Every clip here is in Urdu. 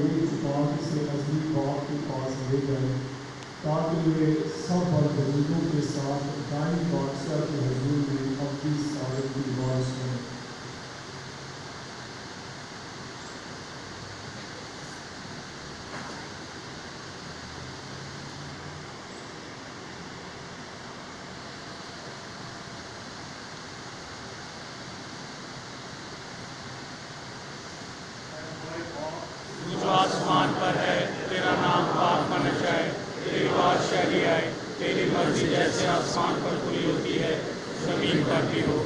لے چکا اسے نزدیک باپ کے پاس لے گئے تاکہ یہ سب بزرگوں کے ساتھ دائیں بادشاہ کے حضور میں اپنی سعادت کی بات سنیں۔ جو آسمان پر ہے تیرا نام پاک مانا جائے، تیری بادشاہی آئے، تیری مرضی جیسے آسمان پر پوری ہوتی ہے زمین پر بھی ہو۔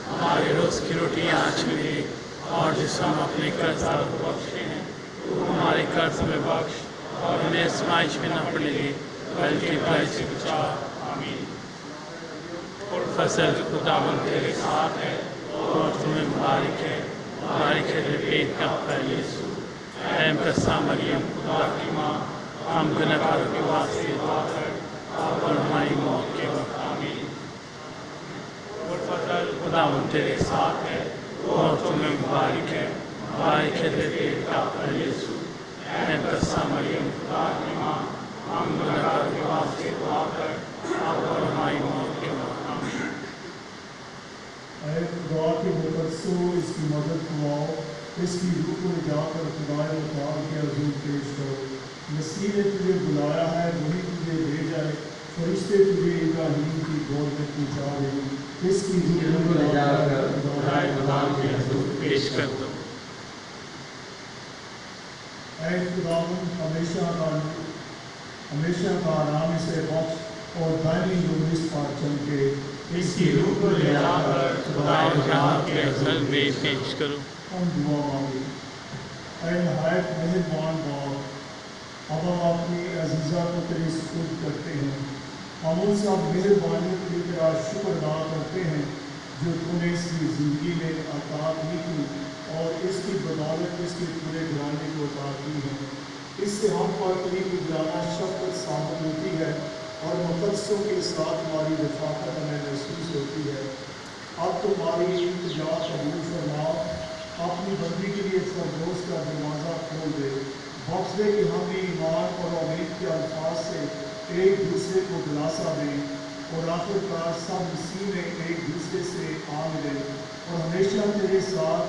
ہمارے روز کی روٹی آج ملے، اور جس ہم اپنے قرض داروں کو بخشتے ہیں تو ہمارے قرض میں بخش، اور ہمیں آزمائش میں نہ پڑنے دے بلکہ برائی سے بچا۔ آمین۔ فصل خداوند تیرے ساتھ ہے اور تمہیں مبارک ہے تیرے پیٹ کا پھل یسوع۔ اے مقدسہ مریم خدا کی ماں، ہم گنہگاروں کے واسطے دعا کر اور ہماری موت کے وقت آمین۔ فضل خداوند تیرے ساتھ ہے اور تمہیں مبارک ہے تیرے پیٹ کا پھل یسوع۔ اے مقدسہ مریم خدا کی ماں، ہم گنہگاروں کے واسطے دعا کر اور ہماری موت کے وقت آمین۔ اے خدا کے مقدسو، اس کی مدد کو آؤ، اس کی روح کو لے جا کر خدائے مختار کے حضور پیش کرو۔ مسیح نے تجھے بلایا ہے، وہی تجھے لے جائے، فرشتے تجھے ابراہیم کی گود میں پہنچا دیں۔ اس کی روح کو لے جا کر خدائے مختار کے حضور پیش کر دو۔ اے خداوند، ہمیشہ کا آرام اسے بخش اور دائمی روح اس پر چمکے۔ اس کی روح کو لے جا کر خدائے جہاں کے حضور میں پیش کرو۔ ہم دعا مانگے۔ اے نہایت مہربان باپ، اب ہم اپنی عزیزہ کو تیرے سپرد کرتے ہیں۔ ہم ان سب مہربانیوں کے لیے تیرا شکر ادا کرتے ہیں جو تو نے اس کی زندگی میں عطا کی اور اس کی بدولت اس کے پورے گھرانے کو عطا کی ہے۔ اس سے ہم پر تیری نگرانہ شفقت ثابت ہوتی ہے اور مقدسوں کے ساتھ ہماری رفاقت ہمیں محسوس ہوتی ہے۔ اب تمہاری التجا قبول فرما، اپنی بندی کے لیے فردوس کا دروازہ کھول دے، بخش دے کہ ہم ایمان اور امید کے الفاظ سے ایک دوسرے کو دلاسا دیں اور آخر کار سب مسیح میں ایک دوسرے سے آ ملے اور ہمیشہ تیرے ساتھ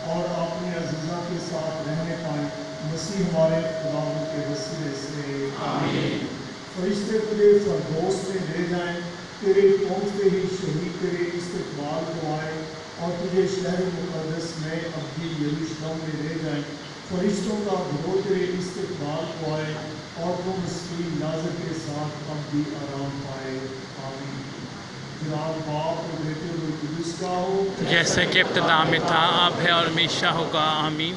اور اپنی عزیزہ کے ساتھ رہنے پائیں، مسیح ہمارے خداوند کے وسیلے سے آمین۔ فرشتے تجھے فردوس میں لے جائیں، تیرے پہنچتے ہی شہید تیرے استقبال کو آئے اور تجھے شہر مقدس میں ابدی یروشلم میں لے جائیں۔ فرشتوں کا گروہ تیرے استقبال کو آئے اور تو مسیح ناظر کے ساتھ ابدی آرام پائے۔ آمین۔ جناب باپ اور بیٹے اور روح القدس کا ہو، جیسا کہ ابتدا میں تھا، اب ہے اور ہمیشہ ہوگا۔ آمین۔